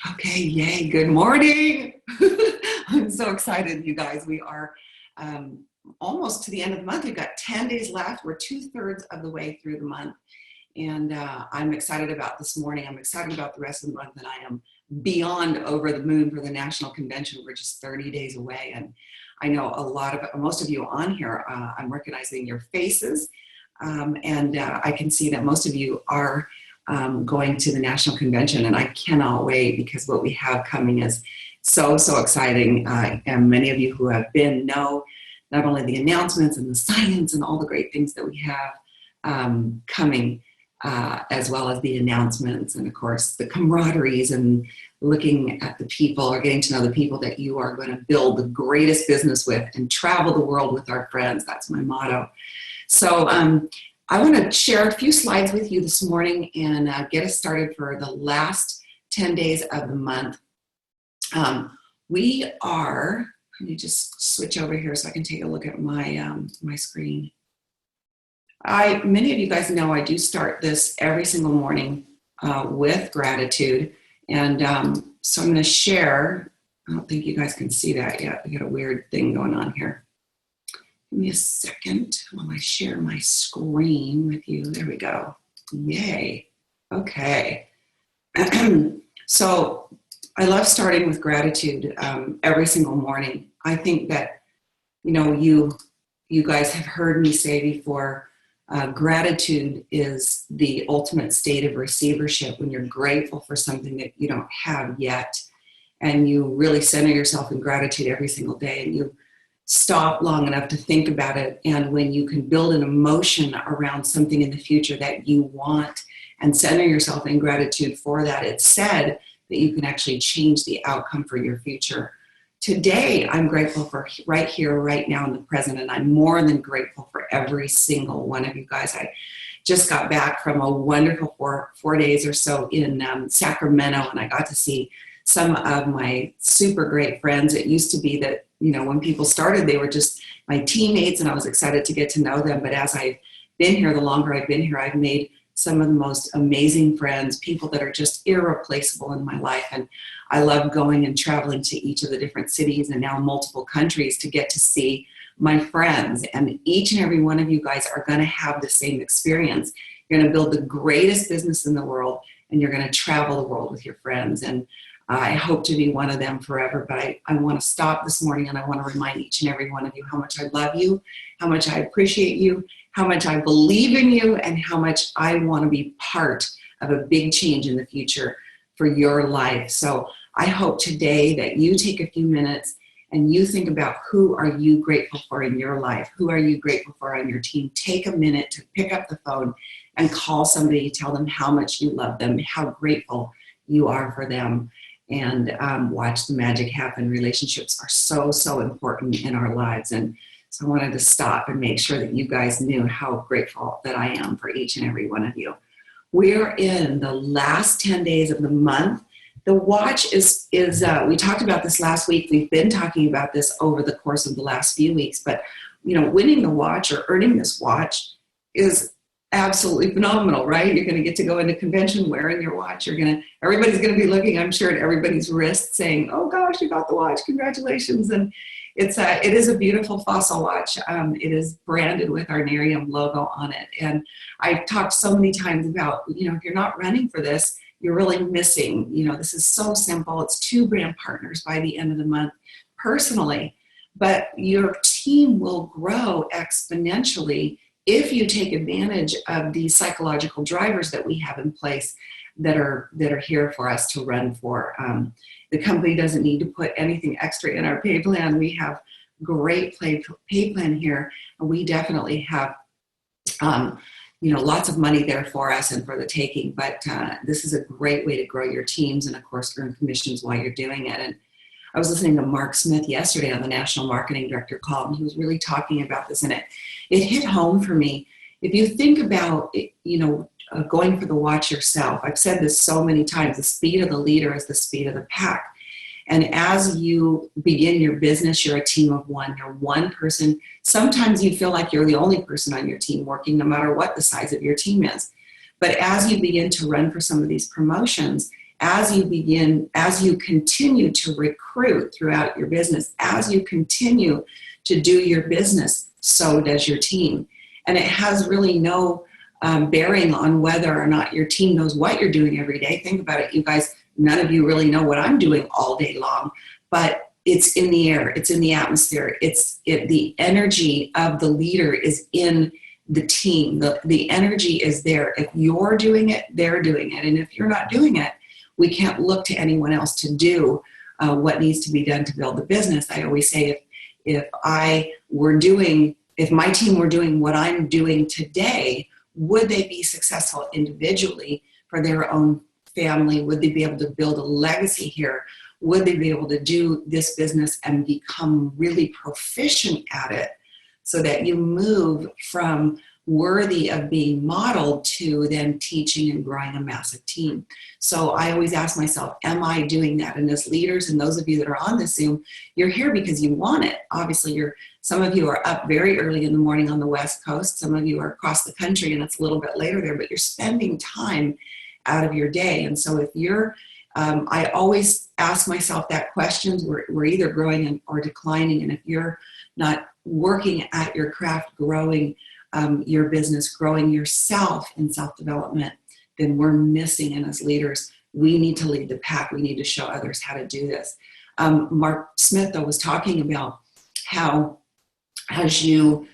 Okay, yay, good morning. I'm so excited, you guys. We are almost to the end of the month. We've got 10 days left. We're 2/3 of the way through the month. And I'm excited about this morning. I'm excited about the rest of the month, and I am beyond over the moon for the national convention. We're just 30 days away. And I know most of you on here, I'm recognizing your faces. And I can see that most of you are going to the national convention, and I cannot wait because what we have coming is so exciting. And many of you who have been know not only the announcements and the science and all the great things that we have coming, as well as the announcements and of course the camaraderies and looking at the people or getting to know the people that you are going to build the greatest business with and travel the world with our friends. That's my motto. So I want to share a few slides with you this morning and get us started for the last 10 days of the month. Let me just switch over here so I can take a look at my my screen. Many of you guys know I do start this every single morning with gratitude. And so I'm going to share. I don't think you guys can see that yet. I got a weird thing going on here. Give me a second while I share my screen with you. There we go. Yay. Okay. So I love starting with gratitude every single morning. I think that, you guys have heard me say before, gratitude is the ultimate state of receivership when you're grateful for something that you don't have yet. And you really center yourself in gratitude every single day, and you stop long enough to think about it. And when you can build an emotion around something in the future that you want and center yourself in gratitude for that, it's said that you can actually change the outcome for your future. Today, I'm grateful for right here, right now in the present, and I'm more than grateful for every single one of you guys. I just got back from a wonderful four days or so in Sacramento, and I got to see some of my super great friends. It used to be that, when people started, they were just my teammates, and I was excited to get to know them. But as I've been here, the longer I've been here, I've made some of the most amazing friends, people that are just irreplaceable in my life. And I love going and traveling to each of the different cities and now multiple countries to get to see my friends. And each and every one of you guys are going to have the same experience. You're going to build the greatest business in the world, and you're going to travel the world with your friends. And I hope to be one of them forever, but I want to stop this morning and I want to remind each and every one of you how much I love you, how much I appreciate you, how much I believe in you, and how much I want to be part of a big change in the future for your life. So I hope today that you take a few minutes and you think about who are you grateful for in your life? Who are you grateful for on your team? Take a minute to pick up the phone and call somebody, tell them how much you love them, how grateful you are for them. And watch the magic happen. Relationships are so important in our lives. And so I wanted to stop and make sure that you guys knew how grateful that I am for each and every one of you. We're in the last 10 days of the month. The watch is we talked about this last week. We've been talking about this over the course of the last few weeks, but winning the watch or earning this watch is absolutely phenomenal, right? You're going to get to go into convention wearing your watch. Everybody's going to be looking, I'm sure, at everybody's wrist saying, "Oh gosh, you got the watch, congratulations." And it is a beautiful fossil watch. It is branded with our Nerium logo on it. And I've talked so many times about, if you're not running for this, you're really missing. This is so simple. It's 2 brand partners by the end of the month personally, but your team will grow exponentially if you take advantage of the psychological drivers that we have in place that are here for us to run for. The company doesn't need to put anything extra in our pay plan. We have great pay plan here, and we definitely have lots of money there for us and for the taking. But this is a great way to grow your teams and, of course, earn commissions while you're doing it. And I was listening to Mark Smith yesterday on the National Marketing Director call, and he was really talking about this, and it hit home for me. If you think about, going for the watch yourself, I've said this so many times, the speed of the leader is the speed of the pack. And as you begin your business, you're a team of one. You're one person. Sometimes you feel like you're the only person on your team working, no matter what the size of your team is. But as you begin to run for some of these promotions as you continue to recruit throughout your business, as you continue to do your business, so does your team. And it has really no bearing on whether or not your team knows what you're doing every day. Think about it, you guys, none of you really know what I'm doing all day long, but it's in the air, it's in the atmosphere, the energy of the leader is in the team. The energy is there. If you're doing it, they're doing it. And if you're not doing it, we can't look to anyone else to do what needs to be done to build the business. I always say if my team were doing what I'm doing today, would they be successful individually for their own family? Would they be able to build a legacy here? Would they be able to do this business and become really proficient at it so that you move from worthy of being modeled to then teaching and growing a massive team? So I always ask myself, am I doing that? And as leaders, and those of you that are on this Zoom, you're here because you want it. Obviously, some of you are up very early in the morning on the West Coast. Some of you are across the country and it's a little bit later there, but you're spending time out of your day. And so if you're, I always ask myself that question, we're either growing or declining. And if you're not working at your craft, growing your business, growing yourself in self-development, then we're missing. And as leaders, we need to lead the pack. We need to show others how to do this. Mark Smith, though, was talking about how as you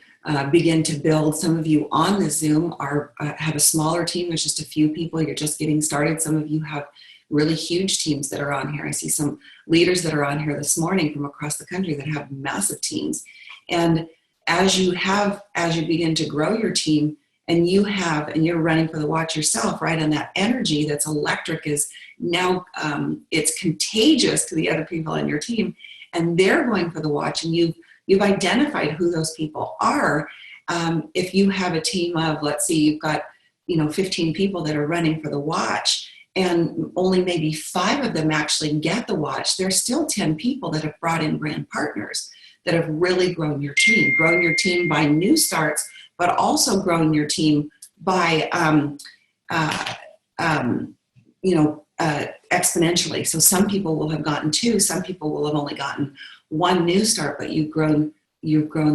begin to build, some of you on the Zoom have a smaller team. There's just a few people. You're just getting started. Some of you have really huge teams that are on here. I see some leaders that are on here this morning from across the country that have massive teams. And as you begin to grow your team, and you're running for the watch yourself, right? And that energy that's electric is now, it's contagious to the other people on your team, and they're going for the watch, and you've identified who those people are. If you have a team of, let's say you've got, 15 people that are running for the watch, and only maybe 5 of them actually get the watch, there's still 10 people that have brought in brand partners that have really grown your team by new starts, but also growing your team by, exponentially. So some people will have gotten 2, some people will have only gotten 1 new start, but you've grown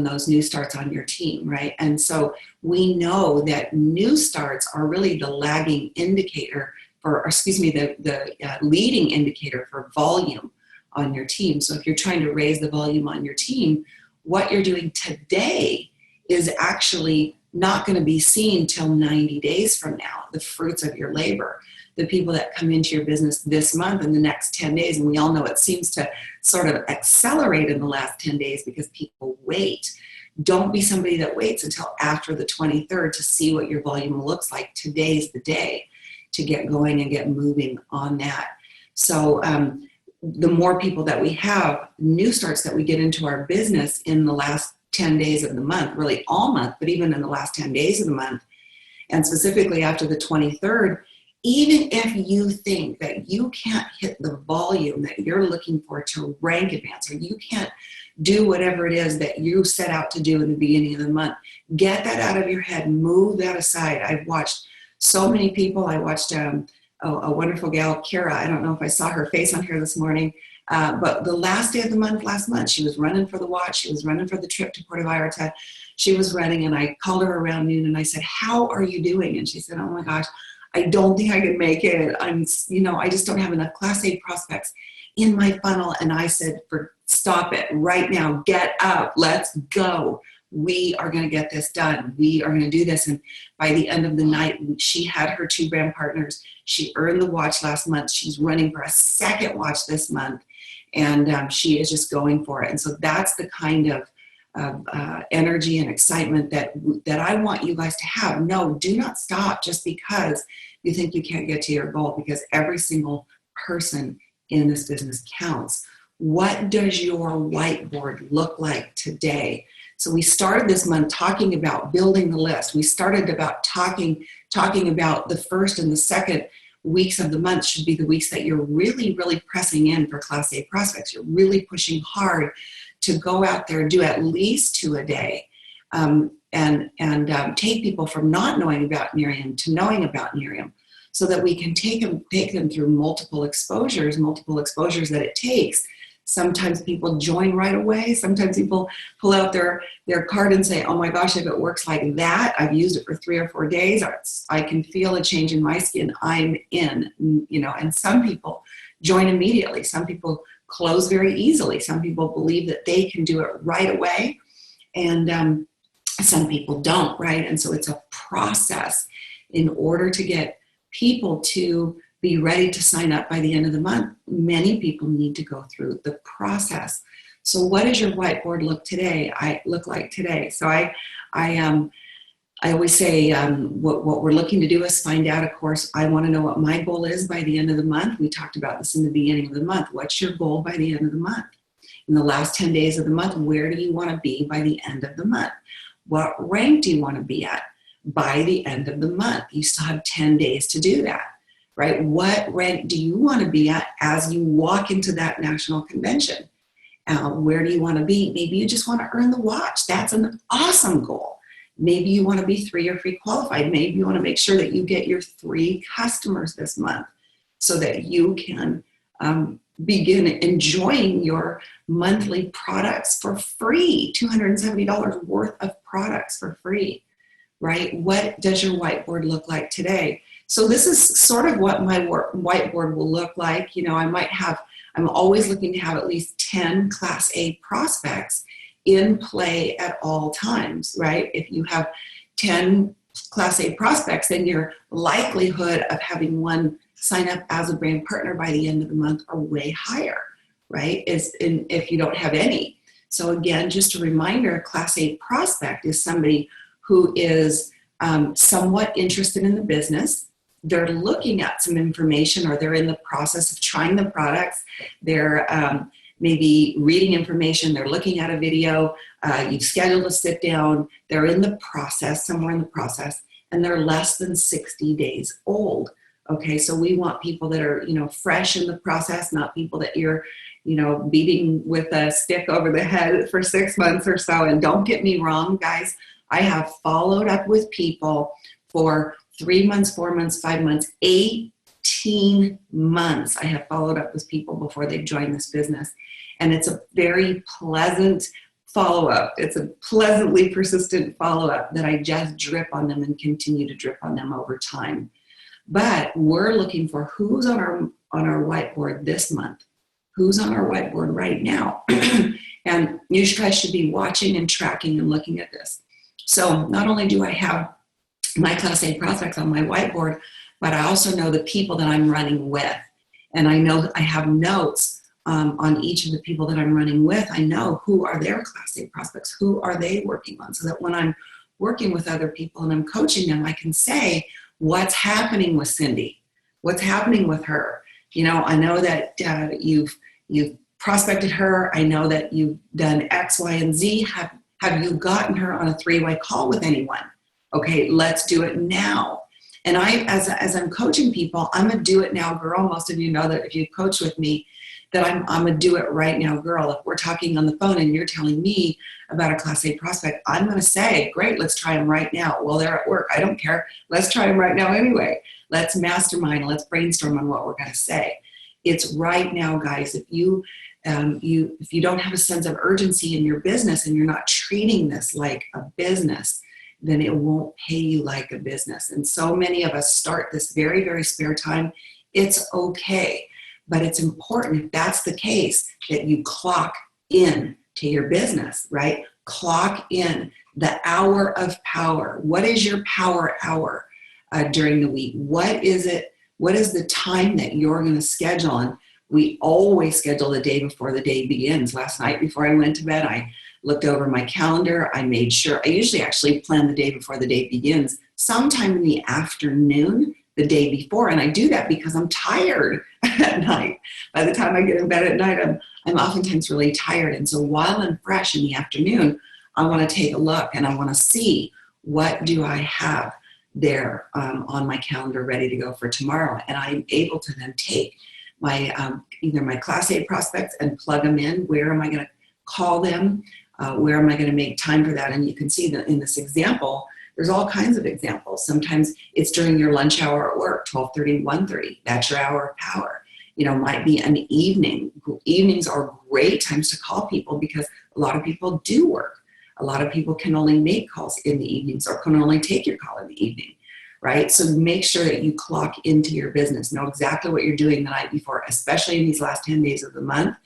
those new starts on your team, right? And so we know that new starts are really the lagging indicator the leading indicator for volume on your team. So if you're trying to raise the volume on your team, what you're doing today is actually not going to be seen till 90 days from now, the fruits of your labor. The people that come into your business this month and the next 10 days, and we all know it seems to sort of accelerate in the last 10 days because people wait. Don't be somebody that waits until after the 23rd to see what your volume looks like. Today's the day to get going and get moving on that. So the more people that we have, new starts that we get into our business in the last 10 days of the month, really all month, but even in the last 10 days of the month, and specifically after the 23rd, even if you think that you can't hit the volume that you're looking for to rank advance, or you can't do whatever it is that you set out to do in the beginning of the month, get that out of your head, move that aside. I've watched so many people. I watched a wonderful gal, Kara. I don't know if I saw her face on here this morning, but the last day of the month, last month, she was running for the watch. She was running for the trip to Puerto Vallarta. She was running, and I called her around noon, and I said, "How are you doing?" And she said, "Oh my gosh, I don't think I can make it. I just don't have enough Class A prospects in my funnel." And I said, "Stop it right now. Get up. Let's go. We are going to get this done. We are going to do this." And by the end of the night, she had her 2 brand partners. She earned the watch last month. She's running for a second watch this month. And she is just going for it. And so that's the kind of energy and excitement that I want you guys to have. No, do not stop just because you think you can't get to your goal, because every single person in this business counts. What does your whiteboard look like today? So we started this month talking about building the list. We started about talking about the first and the second weeks of the month should be the weeks that you're really, really pressing in for Class A prospects. You're really pushing hard to go out there and do at least 2 a day, and take people from not knowing about Miriam to knowing about Miriam. so that we can take them through multiple exposures that it takes. Sometimes people join right away. Sometimes people pull out their card and say, oh my gosh, if it works like that, I've used it for 3 or 4 days, I can feel a change in my skin, I'm in, and some people join immediately. Some people close very easily. Some people believe that they can do it right away. And some people don't, right? And so it's a process in order to get people to be ready to sign up by the end of the month. Many people need to go through the process. So what does your whiteboard look like today? So I always say what we're looking to do is find out, of course, I want to know what my goal is by the end of the month. We talked about this in the beginning of the month. What's your goal by the end of the month? In the last 10 days of the month, where do you want to be by the end of the month? What rank do you want to be at by the end of the month? You still have 10 days to do that. Right? What rank do you want to be at as you walk into that national convention? Where do you want to be? Maybe you just want to earn the watch. That's an awesome goal. Maybe you want to be 3 or 3 qualified. Maybe you want to make sure that you get your 3 customers this month so that you can begin enjoying your monthly products for free, $270 worth of products for free, right? What does your whiteboard look like today? So this is sort of what my whiteboard will look like. I'm always looking to have at least 10 Class A prospects in play at all times, right? If you have 10 Class A prospects, then your likelihood of having one sign up as a brand partner by the end of the month are way higher, right? If you don't have any. So again, just a reminder, a Class A prospect is somebody who is somewhat interested in the business. They're looking at some information, or they're in the process of trying the products. They're maybe reading information. They're looking at a video. You've scheduled a sit down. They're in the process, somewhere in the process, and they're less than 60 days old. Okay, so we want people that are, fresh in the process, not people that you're, beating with a stick over the head for 6 months or so. And don't get me wrong, guys, I have followed up with people for 3 months, 4 months, 5 months, 18 months. I have followed up with people before they've joined this business. And it's a very pleasant follow-up. It's a pleasantly persistent follow-up that I just drip on them and continue to drip on them over time. But we're looking for who's on our whiteboard this month, who's on our whiteboard right now. And you guys should be watching and tracking and looking at this. So not only do I have my Class A prospects on my whiteboard, but I also know the people that I'm running with. And I know I have notes on each of the people that I'm running with. I know who are their Class A prospects, who are they working on, so that when I'm working with other people and I'm coaching them, I can say, what's happening with Cindy? What's happening with her? I know that you've prospected her. I know that you've done X, Y, and Z. Have you gotten her on a 3-way call with anyone? Okay, let's do it now. And as I'm coaching people, I'm a do it now girl. Most of you know that if you coach with me, that I'm a do it right now girl. If we're talking on the phone and you're telling me about a Class A prospect, I'm going to say, great, let's try them right now. Well, they're at work. I don't care. Let's try them right now anyway. Let's mastermind. Let's brainstorm on what we're going to say. It's right now, guys. If you don't have a sense of urgency in your business and you're not treating this like a business, then it won't pay you like a business. And so many of us start this very, very spare time. It's okay. But it's important, if that's the case, that you clock in to your business, right? Clock in the hour of power. What is your power hour during the week? What is it? What is the time that you're going to schedule? And we always schedule the day before the day begins. Last night before I went to bed, I looked over my calendar. I made sure, I usually actually plan the day before the day begins, sometime in the afternoon, the day before. And I do that because I'm tired at night. By the time I get in bed at night, I'm oftentimes really tired. And so while I'm fresh in the afternoon, I want to take a look and I want to see, what do I have there on my calendar ready to go for tomorrow? And I'm able to then take my either my Class A prospects and plug them in. Where am I going to call them? Where am I going to make time for that? And you can see that in this example There's all kinds of examples. Sometimes it's during your lunch hour at work, 12:30, 1:30. That's your hour of power. Might be an evening. Evenings are great times to call people because a lot of people do work. A lot of people can only make calls in the evenings or can only take your call in the evening, right? So make sure that you clock into your business. Know exactly what you're doing the night before, especially in these last 10 days of the month.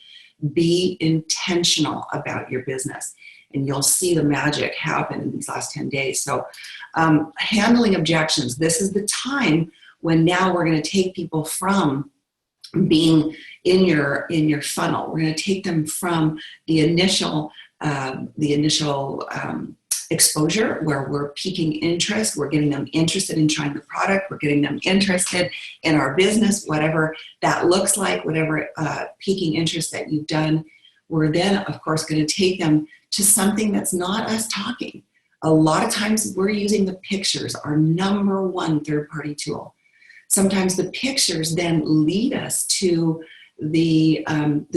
Be intentional about your business, and you'll see the magic happen in these last 10 days. So handling objections. This is the time when now we're going to take people from being in your funnel. We're going to take them from the initial exposure, where we're piquing interest. We're getting them interested in trying the product. We're getting them interested in our business, whatever that looks like, whatever piquing interest that you've done. We're then, of course, going to take them to something that's not us talking. A lot of times we're using the pictures, our number one third-party tool. Sometimes the pictures then lead us to the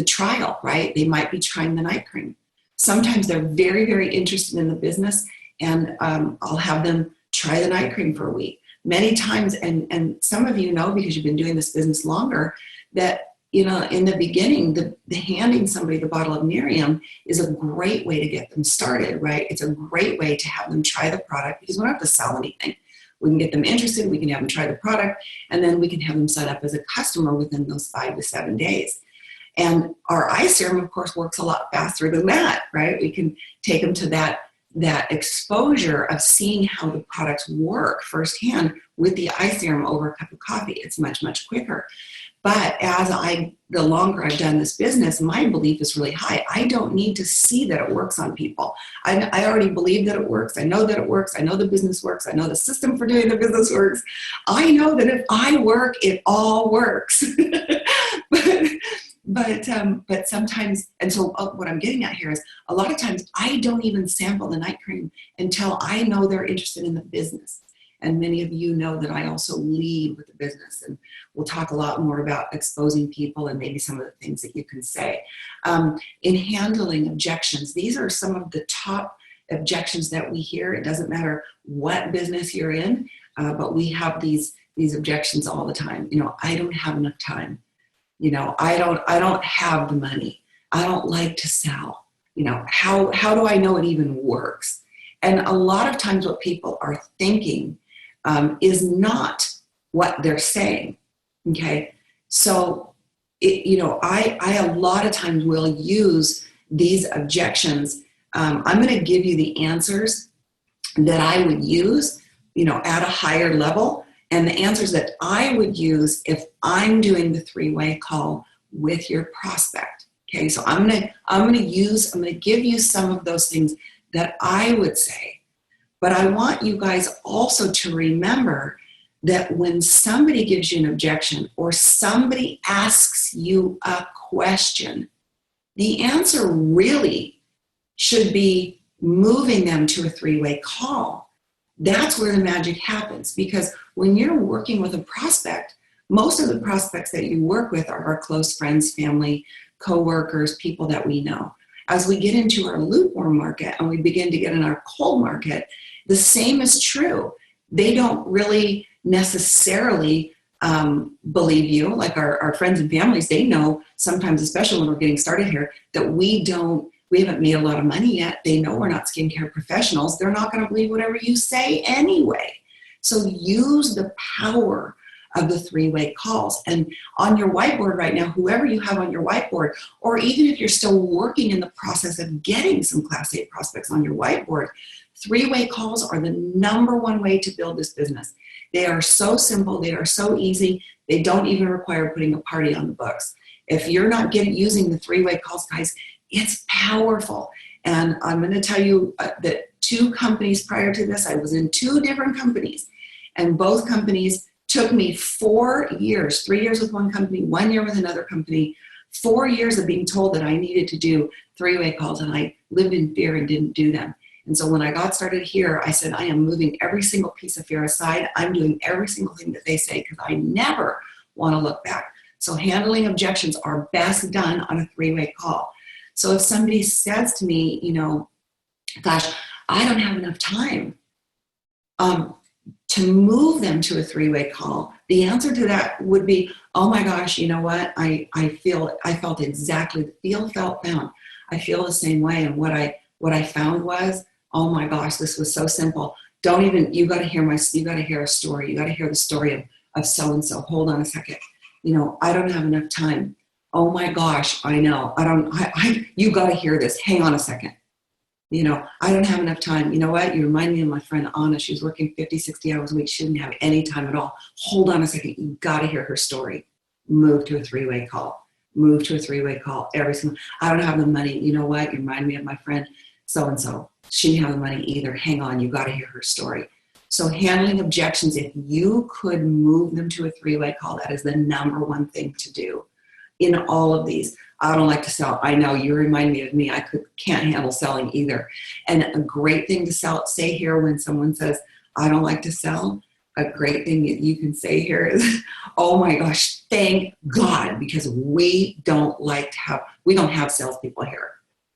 trial, right? They might be trying the night cream. Sometimes they're very, very interested in the business, and I'll have them try the night cream for a week. Many times, and some of you know because you've been doing this business longer, that in the beginning, the handing somebody the bottle of Miriam is a great way to get them started, right? It's a great way to have them try the product because we don't have to sell anything. We can get them interested, we can have them try the product, and then we can have them set up as a customer within those 5 to 7 days. And our eye serum, of course, works a lot faster than that, right? We can take them to that exposure of seeing how the products work firsthand with the eye serum over a cup of coffee. It's much, much quicker. But the longer I've done this business, my belief is really high. I don't need to see that it works on people. I already believe that it works. I know that it works. I know the business works. I know the system for doing the business works. I know that if I work, it all works. But sometimes, and so what I'm getting at here is a lot of times I don't even sample the night cream until I know they're interested in the business. And many of you know that I also lead with the business, and we'll talk a lot more about exposing people and maybe some of the things that you can say. In handling objections, these are some of the top objections that we hear. It doesn't matter what business you're in, but we have these objections all the time. I don't have enough time. I don't have the money. I don't like to sell. How do I know it even works? And a lot of times what people are thinking is not what they're saying. Okay. So, I a lot of times will use these objections. I'm going to give you the answers that I would use, at a higher level, and the answers that I would use if I'm doing the three-way call with your prospect. Okay. So I'm going to give you some of those things that I would say. But I want you guys also to remember that when somebody gives you an objection or somebody asks you a question, the answer really should be moving them to a three-way call. That's where the magic happens, because when you're working with a prospect, most of the prospects that you work with are our close friends, family, coworkers, people that we know. As we get into our lukewarm market and we begin to get in our cold market, the same is true. They don't really necessarily believe you. Like our friends and families, they know sometimes, especially when we're getting started here, that we haven't made a lot of money yet. They know we're not skincare professionals. They're not going to believe whatever you say anyway. So use the power of the three-way calls. And on your whiteboard right now, whoever you have on your whiteboard, or even if you're still working in the process of getting some Class A prospects on your whiteboard, three-way calls are the number one way to build this business. They are so simple. They are so easy. They don't even require putting a party on the books. If you're not using the three-way calls, guys, it's powerful. And I'm going to tell you that 2 companies prior to this, I was in 2 different companies, and both companies took me 4 years, 3 years with one company, 1 year with another company, 4 years of being told that I needed to do three-way calls, and I lived in fear and didn't do them. And so when I got started here, I said, I am moving every single piece of fear aside. I'm doing every single thing that they say because I never want to look back. So handling objections are best done on a three-way call. So if somebody says to me, gosh, I don't have enough time. To move them to a three-way call, the answer to that would be, oh my gosh, you know what? I felt exactly, felt, found. I feel the same way. And what I found was, oh my gosh, this was so simple. You got to hear a story. You got to hear the story of so-and-so. Hold on a second. I don't have enough time. Oh my gosh, I know. You got to hear this. Hang on a second. I don't have enough time. You know what? You remind me of my friend Anna. She's working 50, 60 hours a week. She didn't have any time at all. Hold on a second. You got to hear her story. Move to a three-way call. Move to a three-way call. I don't have the money. You know what? You remind me of my friend so-and-so. She didn't have the money either. Hang on. You got to hear her story. So handling objections, if you could move them to a three-way call, that is the number one thing to do in all of these. I don't like to sell. I know, you remind me of me. I can't handle selling either. And a great thing to say here when someone says, I don't like to sell, a great thing that you can say here is, oh my gosh, thank God, because we don't have salespeople here.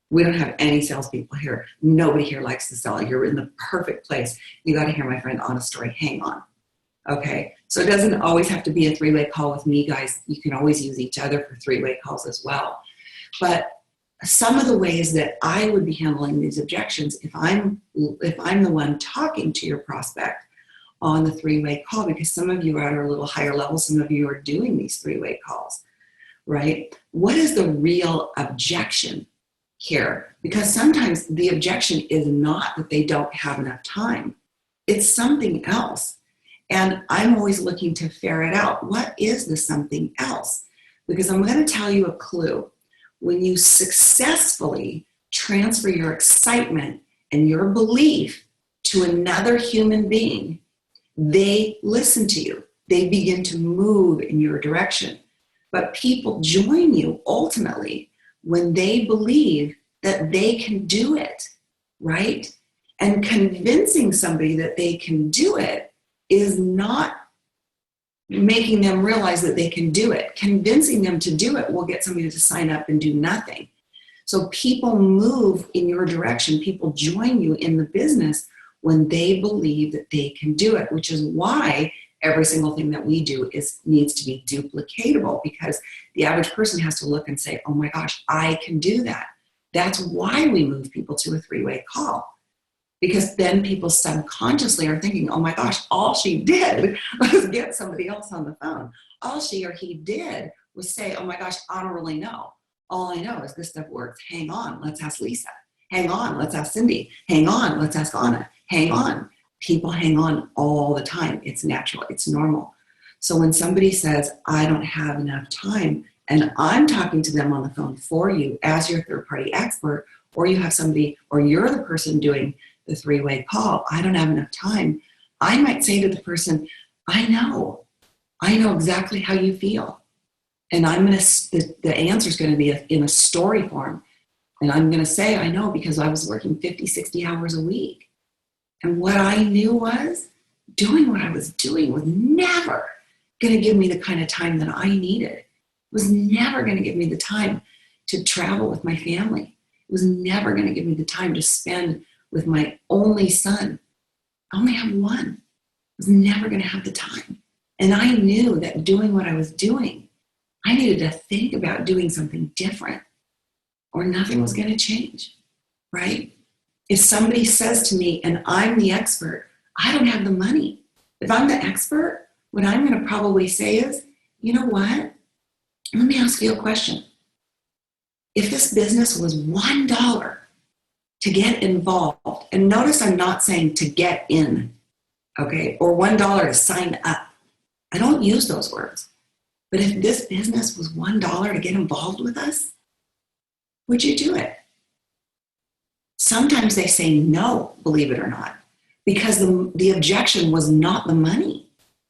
We don't have any salespeople here. Nobody here likes to sell. You're in the perfect place. You got to hear my friend Anna's story. Hang on. Okay, so it doesn't always have to be a three-way call with me, guys. You can always use each other for three-way calls as well. But some of the ways that I would be handling these objections, if I'm the one talking to your prospect on the three-way call, because some of you are at a little higher level, some of you are doing these three-way calls, right? What is the real objection here? Because sometimes the objection is not that they don't have enough time. It's something else. And I'm always looking to ferret out, what is the something else? Because I'm going to tell you a clue. When you successfully transfer your excitement and your belief to another human being, they listen to you. They begin to move in your direction. But people join you ultimately when they believe that they can do it, right? And convincing somebody that they can do it is not making them realize that they can do it. Convincing them to do it will get somebody to sign up and do nothing. So people move in your direction. People join you in the business when they believe that they can do it, which is why every single thing that we do needs to be duplicatable, because the average person has to look and say, oh my gosh, I can do that. That's why we move people to a three-way call. Because then people subconsciously are thinking, oh my gosh, all she did was get somebody else on the phone. All she or he did was say, oh my gosh, I don't really know. All I know is this stuff works. Hang on, let's ask Lisa. Hang on, let's ask Cindy. Hang on, let's ask Anna. Hang on. People hang on all the time. It's natural, it's normal. So when somebody says, I don't have enough time, and I'm talking to them on the phone for you as your third-party expert, or you have somebody, or you're the person doing the three-way call, I don't have enough time, I might say to the person, I know exactly how you feel. And the answer is going to be in a story form. And I'm going to say, I know, because I was working 50, 60 hours a week. And what I knew was doing what I was doing was never going to give me the kind of time that I needed. It was never going to give me the time to travel with my family. It was never going to give me the time to spend with my only son. I only have one. I was never going to have the time. And I knew that doing what I was doing, I needed to think about doing something different, or nothing was going to change, right? If somebody says to me, and I'm the expert, I don't have the money. If I'm the expert, what I'm going to probably say is, you know what? Let me ask you a question. If this business was $1 to get involved, and notice I'm not saying to get in, okay, or $1 to sign up. I don't use those words. But if this business was $1 to get involved with us, would you do it? Sometimes they say no, believe it or not, because the objection was not the money.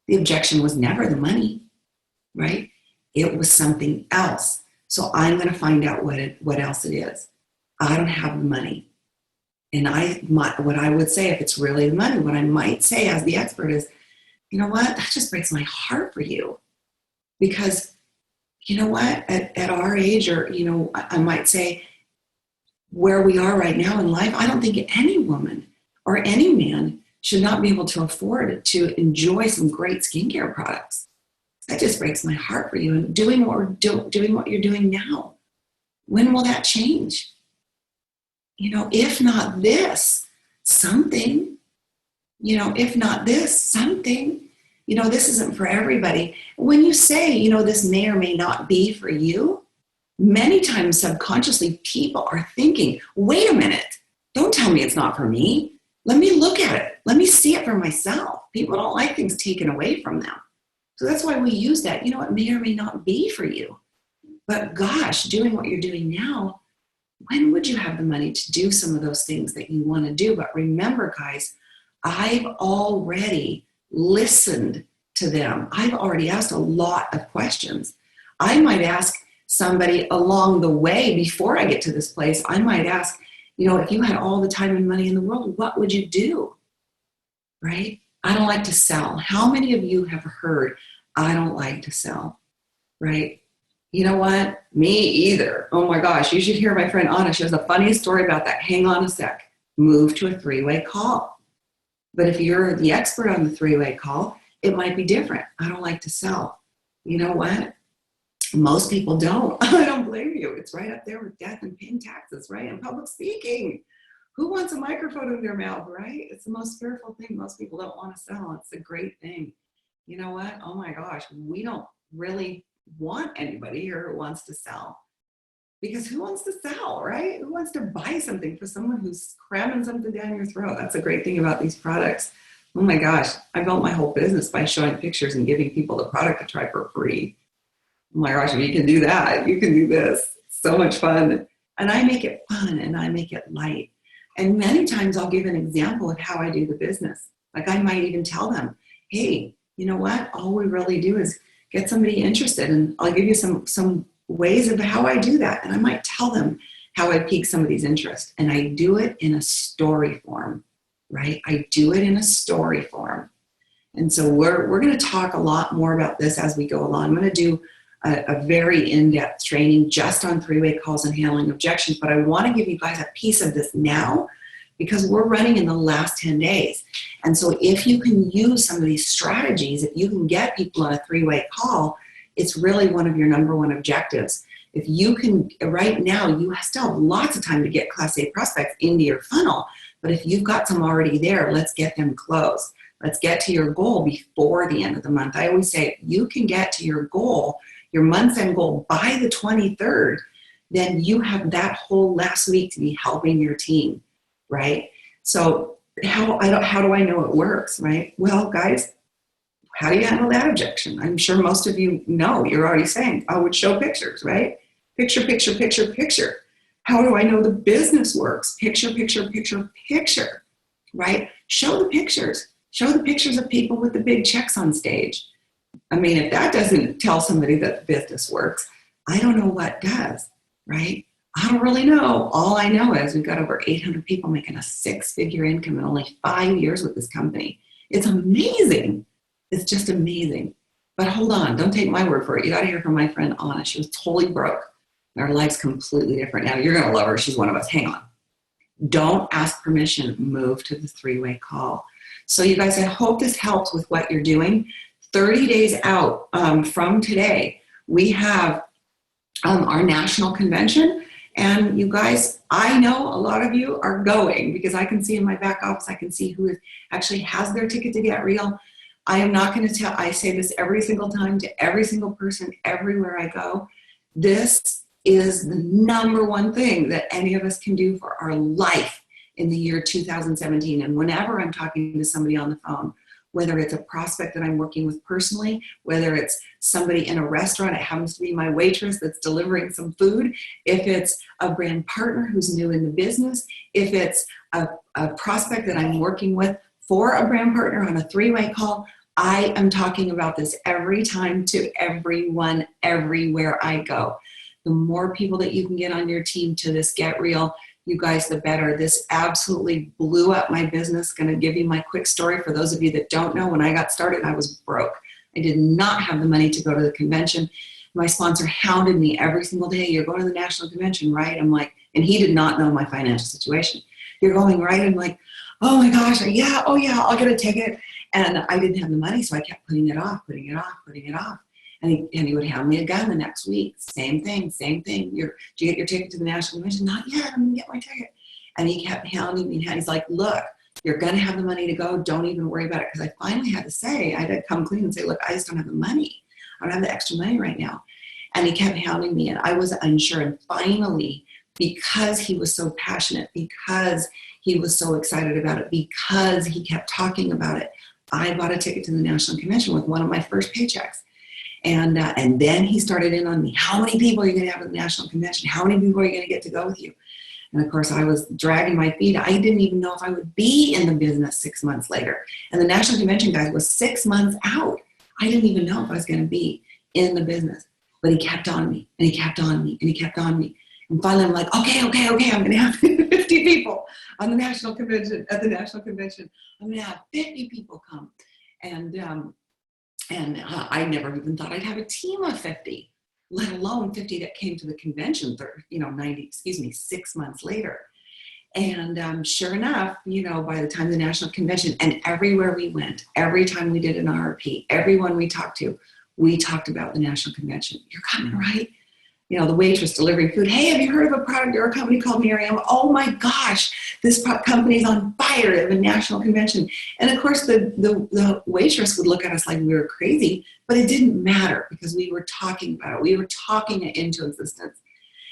The objection was never the money, right? It was something else. So I'm going to find out what else it is. I don't have the money. And what I would say, if it's really the money, what I might say as the expert is, you know what, that just breaks my heart for you. Because, you know what, at our age, or, you know, I might say where we are right now in life, I don't think any woman or any man should not be able to afford to enjoy some great skincare products. That just breaks my heart for you. And doing what you're doing now, when will that change? If not this, something. If not this, something. This isn't for everybody. When you say, this may or may not be for you, many times subconsciously people are thinking, wait a minute, don't tell me it's not for me. Let me look at it. Let me see it for myself. People don't like things taken away from them. So that's why we use that. It may or may not be for you. But gosh, doing what you're doing now, when would you have the money to do some of those things that you want to do? But remember, guys, I've already listened to them. I've already asked a lot of questions. I might ask somebody along the way before I get to this place. I might ask, if you had all the time and money in the world, what would you do? Right? I don't like to sell. How many of you have heard, I don't like to sell? Right? You know what? Me either. Oh my gosh, you should hear my friend Anna. She has the funniest story about that. Hang on a sec. Move to a three-way call. But if you're the expert on the three-way call, it might be different. I don't like to sell. You know what? Most people don't. I don't blame you. It's right up there with death and paying taxes, right? And public speaking. Who wants a microphone in their mouth, right? It's the most fearful thing. Most people don't want to sell. It's a great thing. You know what? Oh my gosh, we don't really want anybody here who wants to sell. Because who wants to sell, right? Who wants to buy something for someone who's cramming something down your throat? That's a great thing about these products. Oh my gosh, I built my whole business by showing pictures and giving people the product to try for free. Oh my gosh, if you can do that, you can do this. So much fun. And I make it fun and I make it light. And many times I'll give an example of how I do the business. Like I might even tell them, hey, you know what? All we really do is get somebody interested. And I'll give you some ways of how I do that. And I might tell them how I pique somebody's interest. And I do it in a story form, right? I do it in a story form. And so we're going to talk a lot more about this as we go along. I'm going to do a very in-depth training just on three-way calls and handling objections, but I want to give you guys a piece of this now because we're running in the last 10 days. And so if you can use some of these strategies, if you can get people on a three-way call, it's really one of your number one objectives. If you can, right now, you still have lots of time to get Class A prospects into your funnel, but if you've got some already there, let's get them closed. Let's get to your goal before the end of the month. I always say, if you can get to your goal, your month's end goal by the 23rd, then you have that whole last week to be helping your team, right? So how do I know it works, right? Well, guys, how do you handle that objection? I'm sure most of you know, you're already saying, I would show pictures, right? Picture, picture, picture, picture. How do I know the business works? Picture, picture, picture, picture, right? Show the pictures. Show the pictures of people with the big checks on stage. I mean, if that doesn't tell somebody that the business works, I don't know what does, right? I don't really know. All I know is we've got over 800 people making a six-figure income in only 5 years with this company. It's amazing. It's just amazing. But hold on, don't take my word for it. You got to hear from my friend Anna. She was totally broke. Her life's completely different now. You're going to love her. She's one of us. Hang on. Don't ask permission. Move to the three-way call. So you guys, I hope this helps with what you're doing. 30 days out from today, we have our national convention. And you guys, I know a lot of you are going because I can see in my back office, I can see who actually has their ticket to Get Real. I am not going to tell, I say this every single time to every single person, everywhere I go. This is the number one thing that any of us can do for our life in the year 2017. And whenever I'm talking to somebody on the phone, whether it's a prospect that I'm working with personally, whether it's somebody in a restaurant, it happens to be my waitress that's delivering some food, if it's a brand partner who's new in the business, if it's a prospect that I'm working with for a brand partner on a three-way call, I am talking about this every time to everyone, everywhere I go. The more people that you can get on your team to this Get Real, you guys, the better. This absolutely blew up my business. Going to give you my quick story. For those of you that don't know, when I got started, I was broke. I did not have the money to go to the convention. My sponsor hounded me every single day. You're going to the national convention, right? I'm like, and he did not know my financial situation. You're going, right? I'm like, oh my gosh, yeah, oh yeah, I'll get a ticket. And I didn't have the money, so I kept putting it off. And he would hand me a gun the next week. Same thing. Did you get your ticket to the National Convention? Not yet, I'm gonna get my ticket. And he kept hounding me. He's like, look, you're gonna have the money to go. Don't even worry about it. Because I finally had to say, I had to come clean and say, look, I just don't have the money. I don't have the extra money right now. And he kept hounding me, and I was unsure. And finally, because he was so passionate, because he was so excited about it, because he kept talking about it, I bought a ticket to the National Convention with one of my first paychecks. And then he started in on me. How many people are you going to have at the National Convention? How many people are you going to get to go with you? And of course, I was dragging my feet. I didn't even know if I would be in the business 6 months later. And the National Convention, guys, was 6 months out. I didn't even know if I was going to be in the business. But he kept on me, and he kept on me, and he kept on me. And finally, I'm like, okay, I'm going to have 50 people on the National Convention, at the National Convention. I'm going to have 50 people come. And I never even thought I'd have a team of 50, let alone 50 that came to the convention, 6 months later. And sure enough, by the time the National Convention, and everywhere we went, every time we did an RRP, everyone we talked to, we talked about the National Convention. You're coming, right? The waitress delivering food. Hey, have you heard of a product or a company called Miriam? Oh my gosh, this company's on fire at the National Convention. And of course, the waitress would look at us like we were crazy, but it didn't matter because we were talking about it. We were talking it into existence.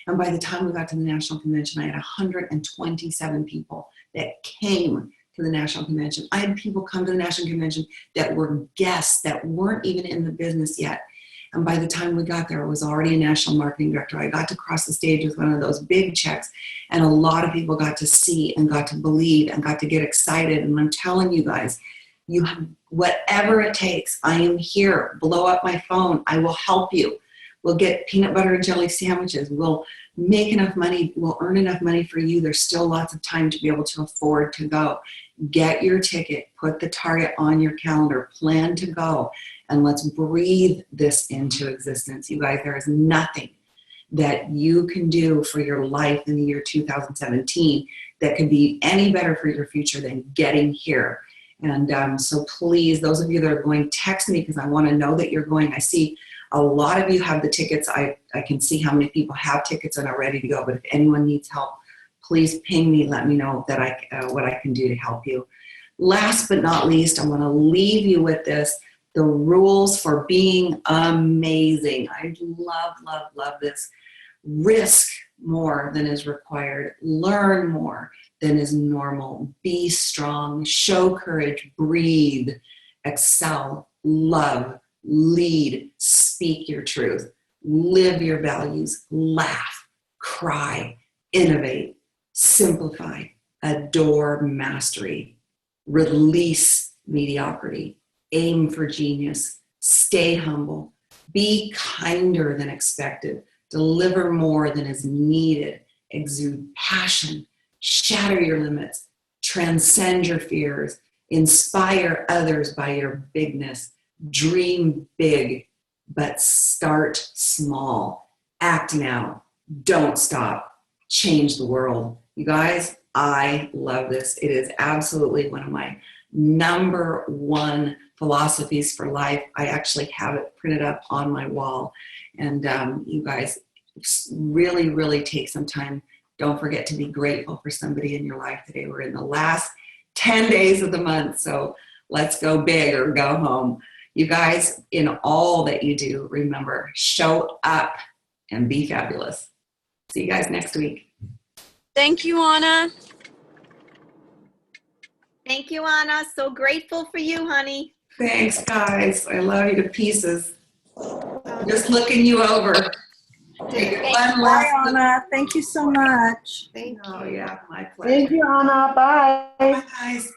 And by the time we got to the National Convention, I had 127 people that came to the National Convention. I had people come to the National Convention that were guests that weren't even in the business yet. And by the time we got there, I was already a national marketing director. I got to cross the stage with one of those big checks. And a lot of people got to see and got to believe and got to get excited. And I'm telling you guys, you have whatever it takes. I am here. Blow up my phone. I will help you. We'll get peanut butter and jelly sandwiches. We'll make enough money. We'll earn enough money for you. There's still lots of time to be able to afford to go. Get your ticket. Put the target on your calendar. Plan to go. And let's breathe this into existence. You guys, there is nothing that you can do for your life in the year 2017 that could be any better for your future than getting here. And so please, those of you that are going, text me because I want to know that you're going. I see a lot of you have the tickets. I can see how many people have tickets and are ready to go. But if anyone needs help, please ping me. Let me know that what I can do to help you. Last but not least, I want to leave you with this. The rules for being amazing. I love this. Risk more than is required. Learn more than is normal. Be strong. Show courage. Breathe. Excel. Love. Lead. Speak your truth. Live your values. Laugh. Cry. Innovate. Simplify. Adore mastery. Release mediocrity. Aim for genius, stay humble, be kinder than expected, deliver more than is needed, exude passion, shatter your limits, transcend your fears, inspire others by your bigness, dream big, but start small, act now, don't stop, change the world. You guys, I love this. It is absolutely one of my number one philosophies for life. I actually have it printed up on my wall. And you guys really take some time. Don't forget to be grateful for somebody in your life today. We're in the last 10 days of the month. So let's go big or go home. You guys, in all that you do, remember, show up and be fabulous. See you guys next week. Thank you, Anna. Thank you, Anna. So grateful for you, honey. Thanks, guys. I love you to pieces. Just looking you over. Take it one last. Bye, Anna. Thank you so much. Thank you. Oh, yeah, my pleasure. Thank you, Anna. Bye. Bye, guys.